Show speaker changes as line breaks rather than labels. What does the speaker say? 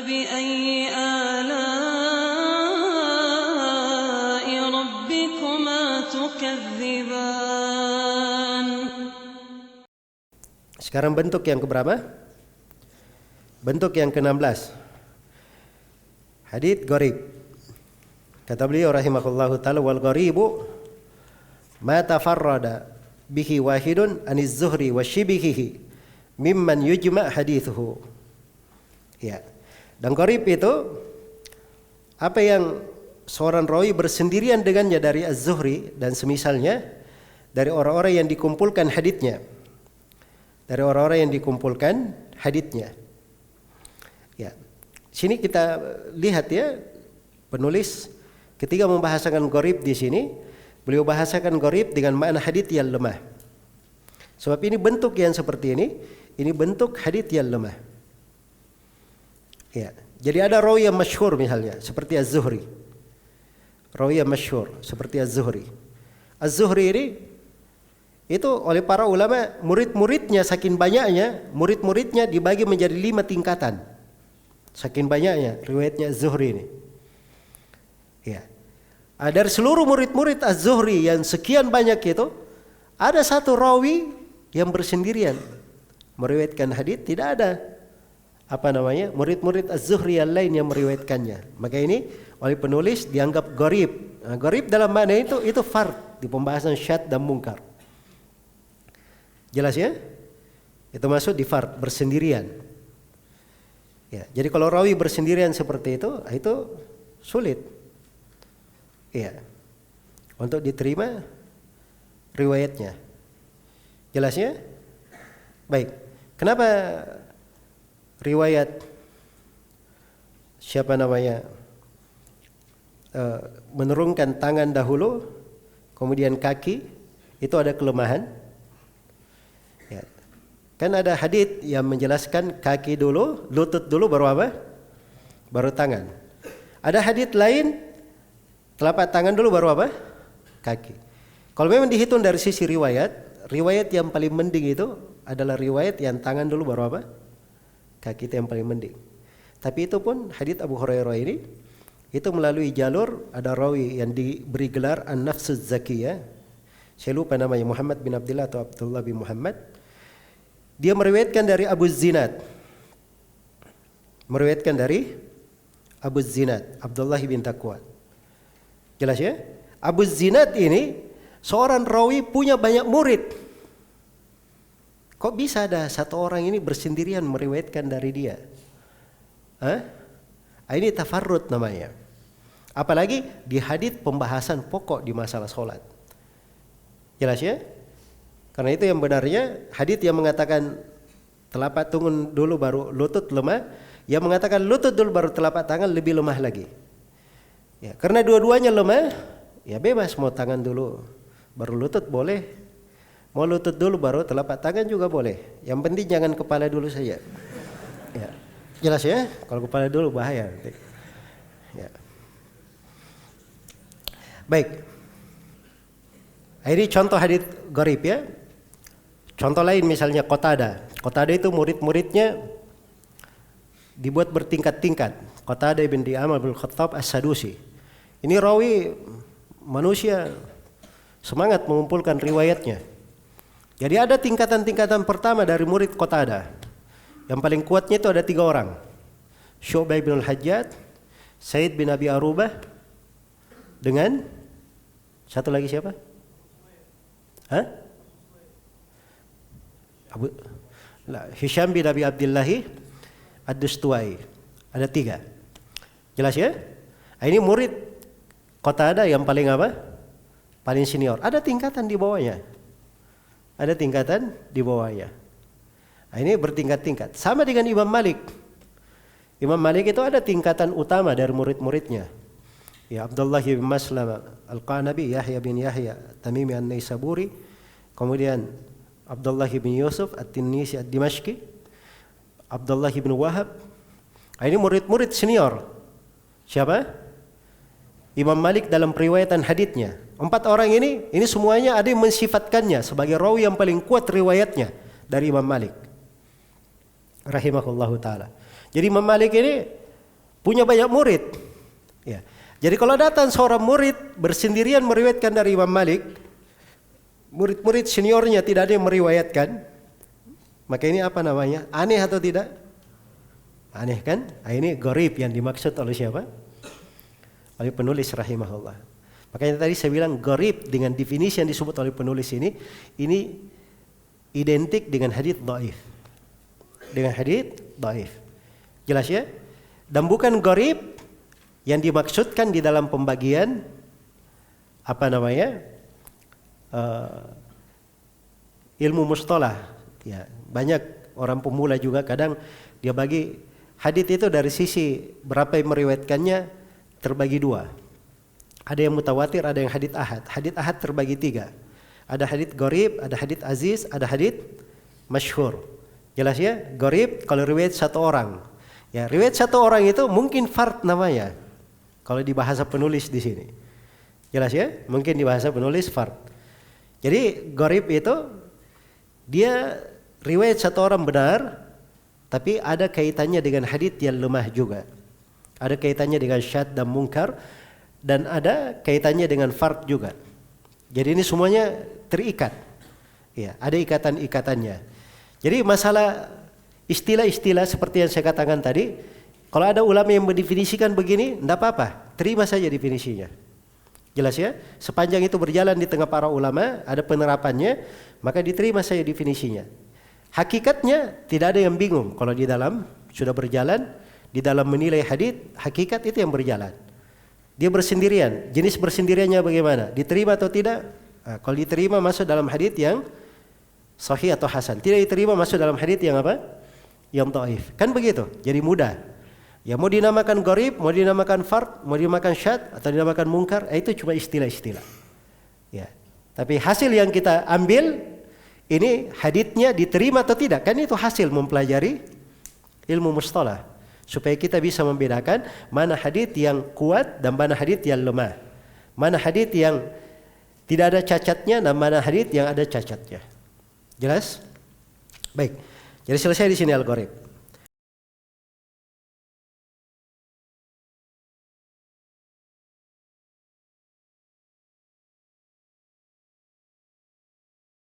فبأي آلاء ربكما تكذبان.
Sekarang bentuk yang keberapa? Bentuk yang ke-16. Hadits gharib. Kata beliau rahimahullahu ta'ala, wal gharibu ma tafarrada bihi wahidun aniz zuhri wa shibihihi mimman yujma' hadithuhu. Ya. Dan gharib itu apa yang seorang rawi bersendirian dengannya dari Az-Zuhri dan semisalnya, dari orang-orang yang dikumpulkan haditsnya. Dari orang-orang yang dikumpulkan haditsnya. Ya. Sini kita lihat ya, penulis ketika membahasakan gharib di sini, beliau bahasakan gharib dengan makna hadits yang lemah. Sebab ini bentuk yang seperti ini bentuk hadits yang lemah. Ya. Jadi ada rawi yang masyhur misalnya seperti Az-Zuhri. Rawi yang masyhur seperti Az-Zuhri. Az-Zuhri ini itu oleh para ulama, murid-muridnya saking banyaknya, murid-muridnya dibagi menjadi 5 tingkatan. Saking banyaknya riwayatnya Az-Zuhri ini. Ya. Dari seluruh murid-murid Az-Zuhri yang sekian banyak itu, ada satu rawi yang bersendirian meriwayatkan hadits, tidak ada murid-murid Az-Zuhri yang lain yang meriwayatkannya. Maka ini oleh penulis dianggap gharib. Nah, gharib dalam makna itu fard di pembahasan syadz dan munkar. Jelas ya? Itu masuk di fard, bersendirian. Ya, jadi kalau rawi bersendirian seperti itu sulit. Ya. Untuk diterima riwayatnya. Jelas ya? Baik. Kenapa riwayat menurunkan tangan dahulu kemudian kaki itu ada kelemahan? Ya. Kan ada hadits yang menjelaskan kaki dulu, lutut dulu, baru apa? Baru tangan. Ada hadits lain telapak tangan dulu baru apa? Kaki. Kalau memang dihitung dari sisi riwayat yang paling mending itu adalah riwayat yang tangan dulu baru apa? Kaki, itu yang paling mending. Tapi itu pun hadits Abu Hurairah ini itu melalui jalur ada rawi yang diberi gelar An-Nafsuz Zakiyah. Saya lupa namanya, Muhammad bin Abdullah atau Abdullah bin Muhammad. Dia meriwayatkan dari Abu Zinad. Meriwayatkan dari Abu Zinad, Abdullah bin Taqwa. Jelas ya? Abu Zinad ini seorang rawi punya banyak murid. Kok bisa ada satu orang ini bersendirian meriwayatkan dari dia? Ini tafarrud namanya. Apalagi di hadits pembahasan pokok di masalah sholat. Jelas ya? Karena itu yang benarnya hadits yang mengatakan telapak tangan dulu baru lutut lemah, yang mengatakan lutut dulu baru telapak tangan lebih lemah lagi. Ya, karena dua-duanya lemah, ya bebas mau tangan dulu baru lutut boleh, mau lutut dulu baru telapak tangan juga boleh. Yang penting jangan kepala dulu saja. Ya. Jelas ya? Kalau kepala dulu bahaya. Ya. Baik. Ini contoh hadits gharib ya. Contoh lain misalnya Qatadah. Qatadah itu murid-muridnya dibuat bertingkat-tingkat. Qatadah bin Di'amah bin Khattab As-Sadusi. Ini rawi manusia semangat mengumpulkan riwayatnya. Jadi ada tingkatan-tingkatan pertama dari murid Qatadah. Yang paling kuatnya itu ada 3 orang. Syu'bah bin Al-Hajjaj, Said bin Abi Arubah, dengan satu lagi siapa? Hisham bin Abi Abdillahi Ad-Dustuwai. Ada 3. Jelas ya? Ini murid Qatadah yang paling apa? Paling senior. Ada tingkatan di bawahnya. Ada tingkatan di bawahnya. Ini bertingkat-tingkat. Sama dengan Imam Malik. Imam Malik itu ada tingkatan utama dari murid-muridnya. Ya, Abdullah bin Maslam Al-Qanabi, Yahya bin Yahya Tamimi An-Naisaburi, kemudian Abdullah bin Yusuf At-Tinnisi Ad-Dimashqi, Abdullah bin Wahab. Ini murid-murid senior. Siapa? Imam Malik dalam periwayatan haditsnya. 4 orang ini semuanya ada yang mensifatkannya sebagai rawi yang paling kuat riwayatnya dari Imam Malik rahimahullahu taala. Jadi Imam Malik ini punya banyak murid. Ya. Jadi kalau datang seorang murid bersendirian meriwayatkan dari Imam Malik, murid-murid seniornya tidak ada yang meriwayatkan, maka ini apa namanya? Aneh atau tidak? Aneh kan? Nah, ini gharib yang dimaksud oleh siapa? Oleh penulis rahimahullah. Makanya tadi saya bilang gharib dengan definisi yang disebut oleh penulis ini identik dengan hadits dhaif. Dengan hadits dhaif. Jelas ya? Dan bukan gharib yang dimaksudkan di dalam pembagian apa namanya? Ilmu mustalah. Ya, banyak orang pemula juga kadang dia bagi hadits itu dari sisi berapa yang meriwayatkannya terbagi dua. Ada yang mutawatir, ada yang hadits ahad. Hadits ahad terbagi tiga. Ada hadits gharib, ada hadits aziz, ada hadits masyhur. Jelas ya? Gharib kalau riwayat satu orang. Ya, riwayat satu orang itu mungkin fard namanya. Kalau di bahasa penulis di sini. Jelas ya? Mungkin di bahasa penulis fard. Jadi gharib itu dia riwayat satu orang benar, tapi ada kaitannya dengan hadits yang lemah juga. Ada kaitannya dengan syadz dan munkar, dan ada kaitannya dengan fard juga. Jadi ini semuanya terikat. Ya, ada ikatan-ikatannya. Jadi masalah istilah-istilah seperti yang saya katakan tadi, kalau ada ulama yang mendefinisikan begini, tidak apa-apa, terima saja definisinya. Jelas ya? Sepanjang itu berjalan di tengah para ulama, ada penerapannya, maka diterima saja definisinya. Hakikatnya tidak ada yang bingung kalau di dalam sudah berjalan, di dalam menilai hadits, hakikat itu yang berjalan. Dia bersendirian, jenis bersendiriannya bagaimana? Diterima atau tidak? Nah, kalau diterima masuk dalam hadits yang sahih atau hasan. Tidak diterima masuk dalam hadits yang apa? Yang dhaif. Kan begitu. Jadi mudah. Ya mau dinamakan gharib, mau dinamakan fard, mau dinamakan syadz atau dinamakan munkar, itu cuma istilah-istilah. Ya. Tapi hasil yang kita ambil ini haditsnya diterima atau tidak? Kan itu hasil mempelajari ilmu mustalah. Supaya kita bisa membedakan mana hadits yang kuat dan mana hadits yang lemah. Mana hadits yang tidak ada cacatnya dan mana hadits yang ada cacatnya. Jelas? Baik. Jadi selesai di sini al-gharib.